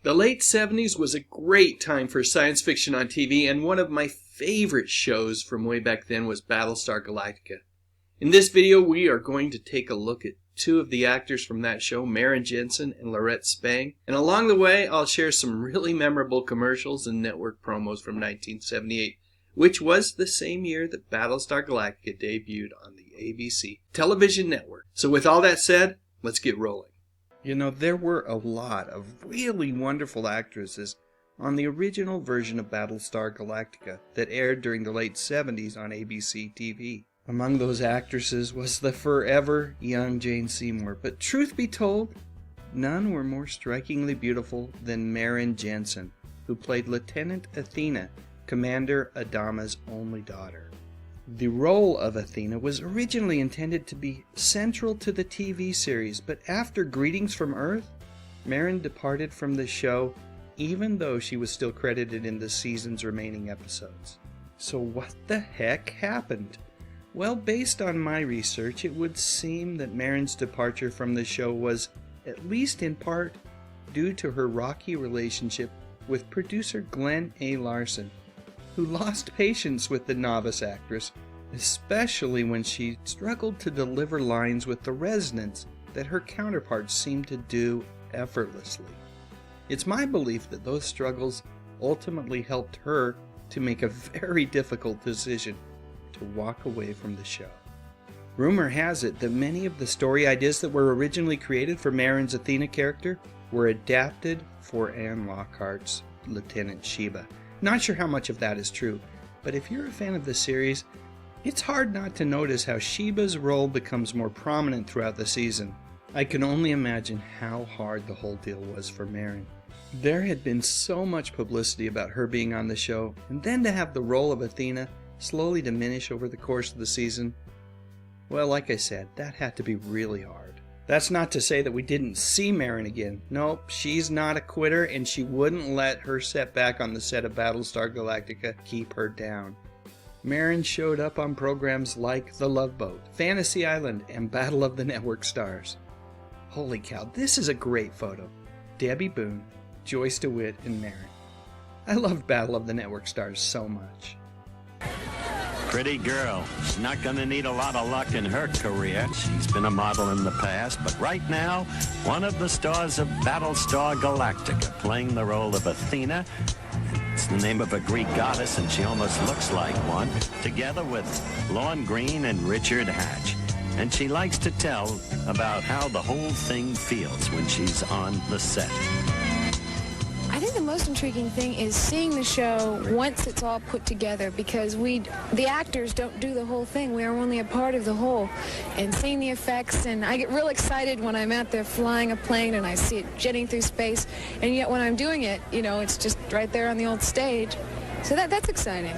The late 70s was a great time for science fiction on TV, and one of my favorite shows from way back then was Battlestar Galactica. In this video, we are going to take a look at two of the actors from that show, Maren Jensen and Laurette Spang. And along the way, I'll share some really memorable commercials and network promos from 1978, which was the same year that Battlestar Galactica debuted on the ABC television network. So with all that said, let's get rolling. You know, there were a lot of really wonderful actresses on the original version of Battlestar Galactica that aired during the late 70s on ABC TV. Among those actresses was the forever young Jane Seymour, but truth be told, none were more strikingly beautiful than Maren Jensen, who played Lieutenant Athena, Commander Adama's only daughter. The role of Athena was originally intended to be central to the TV series, but after Greetings from Earth, Maren departed from the show, even though she was still credited in the season's remaining episodes. So what the heck happened? Well, based on my research, it would seem that Maren's departure from the show was, at least in part, due to her rocky relationship with producer Glenn A. Larson, who lost patience with the novice actress, especially when she struggled to deliver lines with the resonance that her counterparts seemed to do effortlessly. It's my belief that those struggles ultimately helped her to make a very difficult decision to walk away from the show. Rumor has it that many of the story ideas that were originally created for Maren's Athena character were adapted for Anne Lockhart's Lieutenant Sheba. Not sure how much of that is true, but if you're a fan of the series, it's hard not to notice how Sheba's role becomes more prominent throughout the season. I can only imagine how hard the whole deal was for Maren. There had been so much publicity about her being on the show, and then to have the role of Athena slowly diminish over the course of the season, well, like I said, that had to be really hard. That's not to say that we didn't see Maren again. Nope, she's not a quitter, and she wouldn't let her setback on the set of Battlestar Galactica keep her down. Maren showed up on programs like The Love Boat, Fantasy Island, and Battle of the Network Stars. Holy cow, this is a great photo. Debbie Boone, Joyce DeWitt, and Maren. I loved Battle of the Network Stars so much. Pretty girl. She's not going to need a lot of luck in her career. She's been a model in the past, but right now, one of the stars of Battlestar Galactica, playing the role of Athena. It's the name of a Greek goddess, and she almost looks like one, together with Lorne Greene and Richard Hatch. And she likes to tell about how the whole thing feels when she's on the set. I think the most intriguing thing is seeing the show once it's all put together, because the actors don't do the whole thing. We are only a part of the whole. And seeing the effects, and I get real excited when I'm out there flying a plane and I see it jetting through space, and yet when I'm doing it, you know, it's just right there on the old stage. So that's exciting.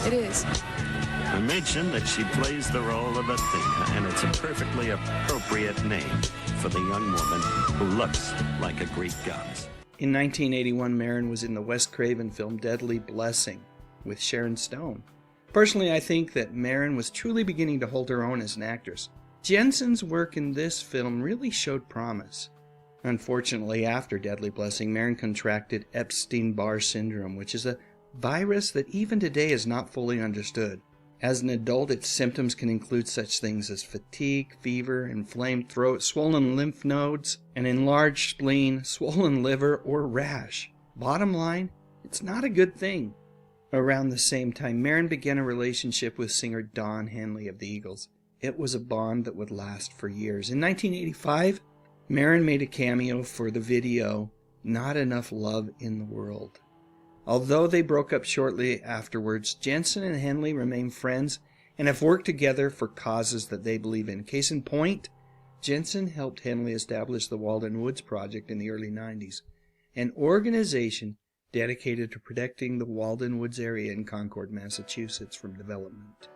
It is. I mentioned that she plays the role of Athena, and it's a perfectly appropriate name for the young woman who looks like a Greek goddess. In 1981, Maren was in the Wes Craven film Deadly Blessing with Sharon Stone. Personally, I think that Maren was truly beginning to hold her own as an actress. Jensen's work in this film really showed promise. Unfortunately, after Deadly Blessing, Maren contracted Epstein-Barr syndrome, which is a virus that even today is not fully understood. As an adult, its symptoms can include such things as fatigue, fever, inflamed throat, swollen lymph nodes, an enlarged spleen, swollen liver, or rash. Bottom line, it's not a good thing. Around the same time, Maren began a relationship with singer Don Henley of the Eagles. It was a bond that would last for years. In 1985, Maren made a cameo for the video Not Enough Love in the World. Although they broke up shortly afterwards, Jensen and Henley remain friends and have worked together for causes that they believe in. Case in point, Jensen helped Henley establish the Walden Woods Project in the early 90s, an organization dedicated to protecting the Walden Woods area in Concord, Massachusetts from development.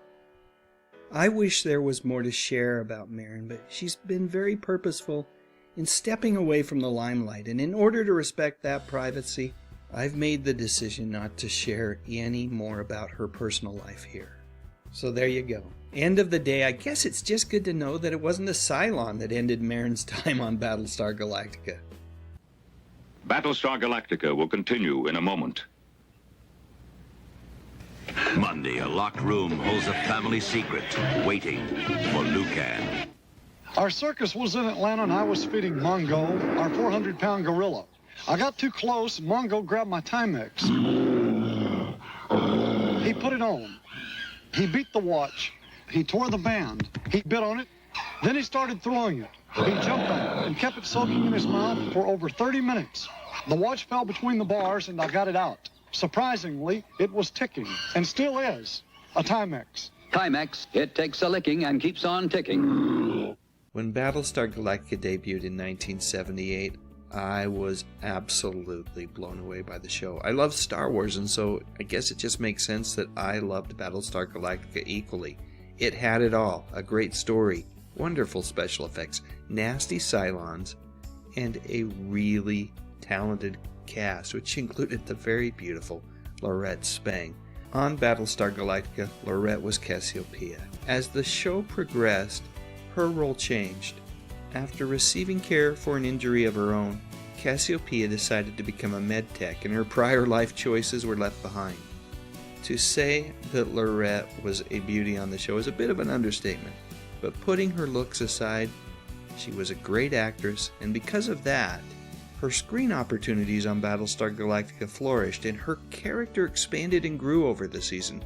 I wish there was more to share about Maren, but she's been very purposeful in stepping away from the limelight, and in order to respect that privacy, I've made the decision not to share any more about her personal life here. So there you go. End of the day, I guess it's just good to know that it wasn't the Cylon that ended Maren's time on Battlestar Galactica. Battlestar Galactica will continue in a moment. Monday, a locked room holds a family secret, waiting for Lucan. Our circus was in Atlanta, and I was feeding Mongo, our 400-pound gorilla. I got too close, and Mongo grabbed my Timex. He put it on. He beat the watch. He tore the band. He bit on it. Then he started throwing it. He jumped on it and kept it soaking in his mouth for over 30 minutes. The watch fell between the bars, and I got it out. Surprisingly, it was ticking, and still is, a Timex. Timex, it takes a licking and keeps on ticking. When Battlestar Galactica debuted in 1978, I was absolutely blown away by the show. I love Star Wars, and so I guess it just makes sense that I loved Battlestar Galactica equally. It had it all: a great story, wonderful special effects, nasty Cylons, and a really talented cast, which included the very beautiful Laurette Spang. On Battlestar Galactica, Laurette was Cassiopeia. As the show progressed, her role changed. After receiving care for an injury of her own, Cassiopeia decided to become a med tech, and her prior life choices were left behind. To say that Laurette was a beauty on the show is a bit of an understatement, but putting her looks aside, she was a great actress, and because of that, her screen opportunities on Battlestar Galactica flourished, and her character expanded and grew over the season.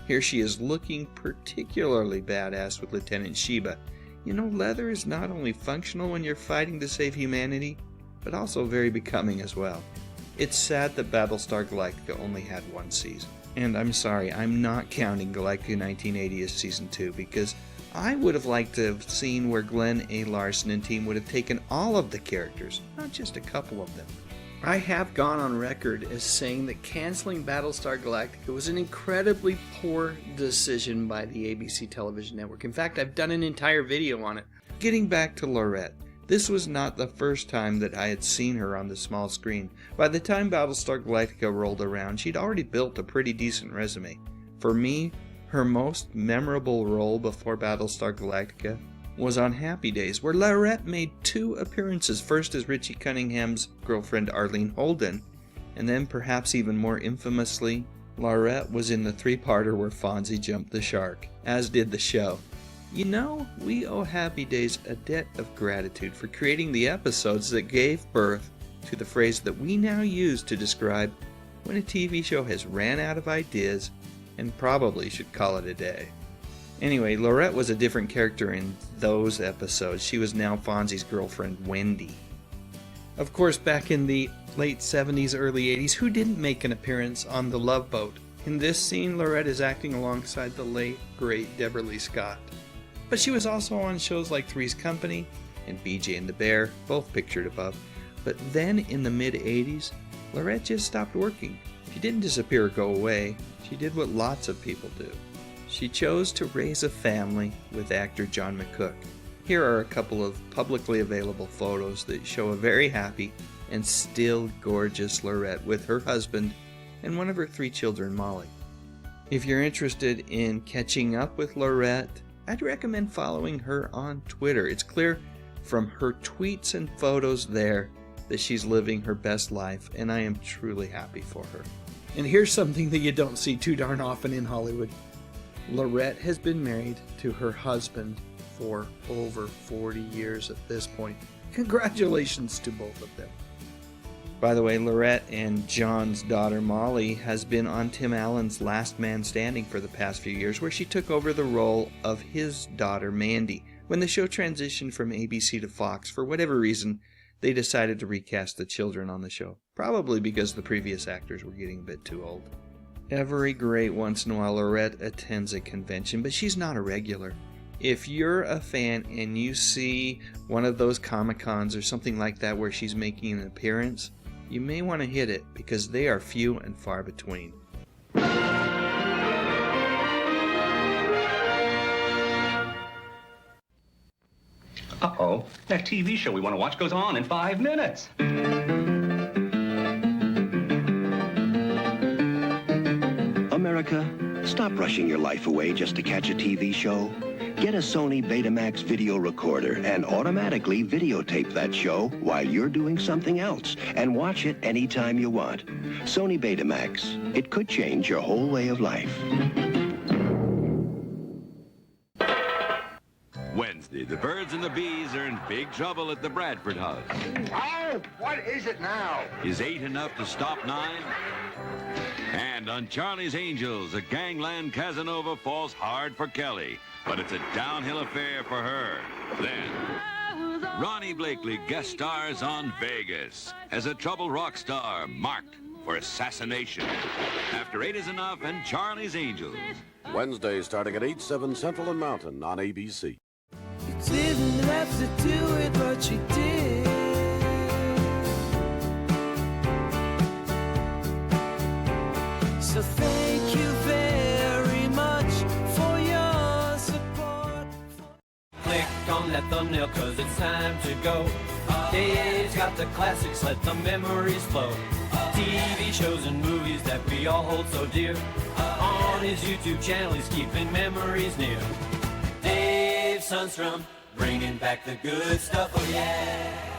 Here she is looking particularly badass with Lieutenant Sheba. You know, leather is not only functional when you're fighting to save humanity, but also very becoming as well. It's sad that Battlestar Galactica only had one season. And I'm sorry, I'm not counting Galactica 1980 as season 2, because I would have liked to have seen where Glenn A. Larson and team would have taken all of the characters, not just a couple of them. I have gone on record as saying that canceling Battlestar Galactica was an incredibly poor decision by the ABC television network. In fact, I've done an entire video on it. Getting back to Laurette, this was not the first time that I had seen her on the small screen. By the time Battlestar Galactica rolled around, she'd already built a pretty decent resume. For me, her most memorable role before Battlestar Galactica was on Happy Days, where Laurette made 2 appearances, first as Richie Cunningham's girlfriend Arlene Holden, and then perhaps even more infamously, Laurette was in the 3-parter where Fonzie jumped the shark, as did the show. You know, we owe Happy Days a debt of gratitude for creating the episodes that gave birth to the phrase that we now use to describe when a TV show has ran out of ideas and probably should call it a day. Anyway, Laurette was a different character in those episodes. She was now Fonzie's girlfriend, Wendy. Of course, back in the late 70s, early 80s, who didn't make an appearance on The Love Boat? In this scene, Laurette is acting alongside the late, great Deborah Lee Scott. But she was also on shows like Three's Company and BJ and the Bear, both pictured above. But then in the mid-80s, Laurette just stopped working. She didn't disappear or go away. She did what lots of people do. She chose to raise a family with actor John McCook. Here are a couple of publicly available photos that show a very happy and still gorgeous Laurette with her husband and one of her 3 children, Molly. If you're interested in catching up with Laurette, I'd recommend following her on Twitter. It's clear from her tweets and photos there that she's living her best life, and I am truly happy for her. And here's something that you don't see too darn often in Hollywood. Laurette has been married to her husband for over 40 years at this point. Congratulations to both of them. By the way, Laurette and John's daughter Molly has been on Tim Allen's Last Man Standing for the past few years, where she took over the role of his daughter Mandy. When the show transitioned from ABC to Fox, for whatever reason, they decided to recast the children on the show, probably because the previous actors were getting a bit too old. Every great once in a while Laurette attends a convention, but she's not a regular. If you're a fan and you see one of those Comic-Cons or something like that where she's making an appearance, you may want to hit it because they are few and far between. Uh-oh, that TV show we want to watch goes on in 5 minutes. America, stop rushing your life away just to catch a TV show. Get a Sony Betamax video recorder and automatically videotape that show while you're doing something else and watch it anytime you want. Sony Betamax. It could change your whole way of life. Wednesday, the birds and the bees are in big trouble at the Bradford house. Oh, what is it now? Is 8 enough to stop 9? And on Charlie's Angels, a gangland Casanova falls hard for Kelly, but it's a downhill affair for her. Then, Ronnie Blakely guest stars on Vegas as a troubled rock star marked for assassination. After 8 is enough and Charlie's Angels. Wednesday starting at 8, 7 Central and Mountain on ABC. You didn't have to do it, but you did. So thank you very much for your support. Click on that thumbnail, cause it's time to go. Dave's got the classics, let the memories flow. TV shows and movies that we all hold so dear. On his YouTube channel, he's keeping memories near. Dave Sundstrom, bringing back the good stuff, oh yeah.